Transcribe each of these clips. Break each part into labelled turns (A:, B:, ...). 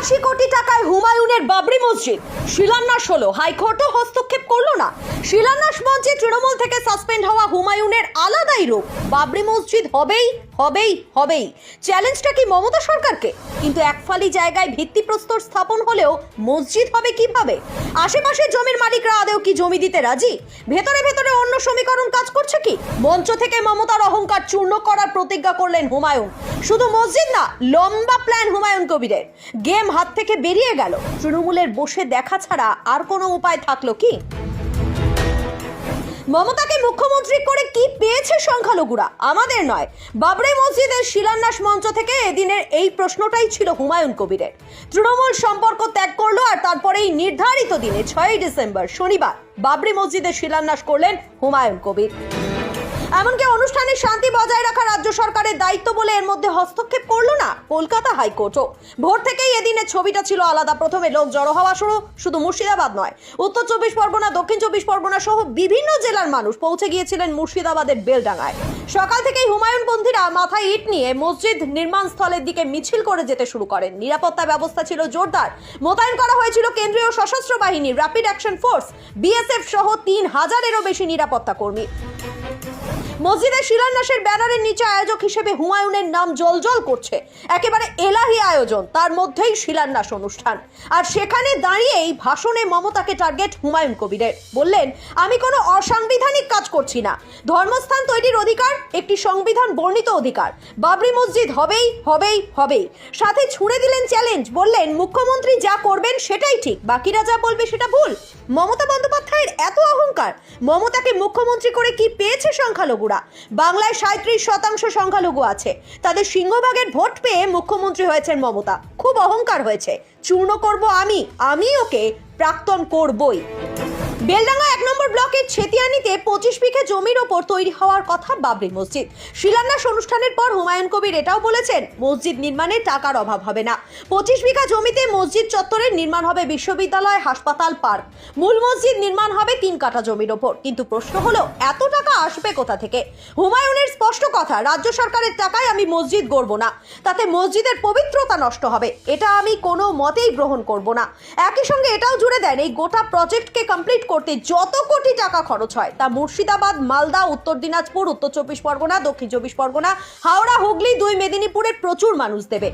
A: ৮২ কোটি টাকায় হুমায়ুনের বাবরি মসজিদ শিলান্যাস হলো, হাইকোর্টও হস্তক্ষেপ করলো না। শিলান্যাস মঞ্চে তৃণমূল থেকে সাসপেন্ড হওয়া হুমায়ুনের আলাদাই রূপ, বাবরি মসজিদ হবেই হবেই হবেই। চ্যালেঞ্জটা কি মমতা সরকারকে? কিন্তু একফালি জায়গায় ভিত্তিপ্রস্তর স্থাপন হলেও মসজিদ হবে কিভাবে? আশেপাশের জমির মালিকরা আদেও কি জমি দিতে রাজি? ভেতরে ভেতরে অন্য সমীকরণ কাজ করছে কি? মঞ্চ থেকে মমতার অহংকার চূর্ণ করার প্রতিজ্ঞা করলেন হুমায়ুন। শুধু মসজিদ না, লম্বা প্ল্যান হুমায়ুন কবিরের। গেম হাত থেকে বেরিয়ে গেল। তৃণমূলের বসে দেখা ছাড়া আর কোনো উপায় থাকলো কি? মমতাকে মুখ্যমন্ত্রী করে কি পেয়েছে সংখ্যালঘুরা? আমাদের নয়, বাবরি মসজিদের শিলান্যাস মঞ্চ থেকে এদিনের এই প্রশ্নটাই ছিল হুমায়ুন কবিরের। তৃণমূল সম্পর্ক ত্যাগ করলো আর তারপরেই নির্ধারিত দিনে 6ই ডিসেম্বর শনিবার বাবরি মসজিদের শিলান্যাস করলেন হুমায়ুন কবির। এমনকি অনুষ্ঠানে শান্তি বজায় রাখা রাজ্য সরকারের দায়িত্ব বলে এর মধ্যে হস্তক্ষেপ করলো না কলকাতা হাইকোর্টও। ভোর থেকেই এদিনের ছবিটা ছিল আলাদা। প্রথমে লোক জড়ো হওয়া শুধু মুর্শিদাবাদ নয়, উত্তর 24 পরগনা, দক্ষিণ 24 পরগনা সহ বিভিন্ন জেলার মানুষ পৌঁছে গিয়েছিলেন মুর্শিদাবাদের বেলডাঙ্গায়। সকাল থেকেই হুমায়ুনপন্থীরা মাথায় ইট নিয়ে মসজিদ নির্মাণ স্থলের দিকে মিছিল করে যেতে শুরু করেন। নিরাপত্তা ব্যবস্থা ছিল জোরদার। মোতায়েন করা হয়েছিল কেন্দ্রীয় সশস্ত্র বাহিনী, র্যাপিড অ্যাকশন ফোর্স, বিএসএফ সহ 3000-এরও বেশি নিরাপত্তা কর্মী। মসজিদের শিলান্যাসের ব্যানারের নিচে আয়োজক হিসেবে হুমায়ুনের নাম জলজল করছে। একেবারে এলাহি আয়োজন, তার মধ্যেই শিলান্যাস অনুষ্ঠান। আর সেখানে দাঁড়িয়েই ভাষণে মমতাকে টার্গেট হুমায়ুন কবিরের। বললেন, আমি কোনো অসাংবিধানিক কাজ করছি না। ধর্মস্থান তৈরির অধিকার একটি সংবিধান বর্ণিত অধিকার। বাবরি মসজিদ হবেই হবেই হবেই। সাথে ছুঁড়ে দিলেন চ্যালেঞ্জ। বললেন, মুখ্যমন্ত্রী যা করবেন সেটাই ঠিক, বাকিরা যা বলবে সেটা ভুল। মমতা বন্দ্যোপাধ্যায়ের এত অহংকার। মমতাকে মুখ্যমন্ত্রী করে কি পেয়েছে সংখ্যালঘুরা? বাংলায় 37% সংখ্যালঘু আছে। তাদের সিংহভাগের ভোট পেয়ে মুখ্যমন্ত্রী হয়েছেন মমতা। খুব অহংকার হয়েছে। চূর্ণ করব আমি ওকে প্রাক্তন করবই। বেলডাঙ্গা 1 নম্বর ব্লকের ছেতিয়ানিতে 25 বিঘা জমির ওপর তৈরি হওয়ার কথা বাবরি মসজিদ। শিলান্যাস অনুষ্ঠানের পর হুমায়ুন কবির এটাও বলেছেন, মসজিদ নির্মাণে টাকার অভাব হবে না। 25 বিঘা জমিতে মসজিদ চত্বরের নির্মাণ হবে বিশ্ববিদ্যালয়, হাসপাতাল, পার্ক। মূল মসজিদ নির্মাণ হবে 3 কাঠা জমির ওপর। কিন্তু প্রশ্ন হলো, এত টাকা আসবে কোথা থেকে? হুমায়ুনের স্পষ্ট কথা, রাজ্য সরকারের টাকায় আমি মসজিদ গড়ব না। তাতে মসজিদের পবিত্রতা নষ্ট হবে। এটা আমি কোনো মতেই গ্রহণ করব না। একই সঙ্গে এটাও জুড়ে দেন, এই গোটা প্রজেক্টকে কমপ্লিট করতে যত কোটি টাকা খরচ হয় তা মুর্শিদাবাদ, মালদা, উত্তর দিনাজপুর, উত্তর 24 পরগনা, দক্ষিণ 24 পরগনা, হাওড়া, হুগলি, 2 মেদিনীপুরের প্রচুর মানুষ দেবে।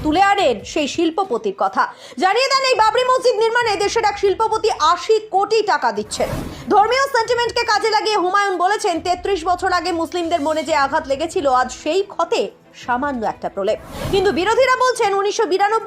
A: তুলে আনেন সেই শিল্পপতির কথা। জানিয়ে দেন, এই বাবরি মসজিদ নির্মাণে দেশের এক শিল্পপতি 80 কোটি টাকা দিচ্ছেন। ধর্মীয় সেন্টিমেন্টকে কাজে লাগিয়ে হুমায়ুন বলেছেন, 33 বছর আগে মুসলিমদের মনে যে আঘাত লেগেছিল, আজ সেই ক্ষতে সামান্য একটা প্রলেপ। কিন্তু বিরোধীরা বলছেন, 1992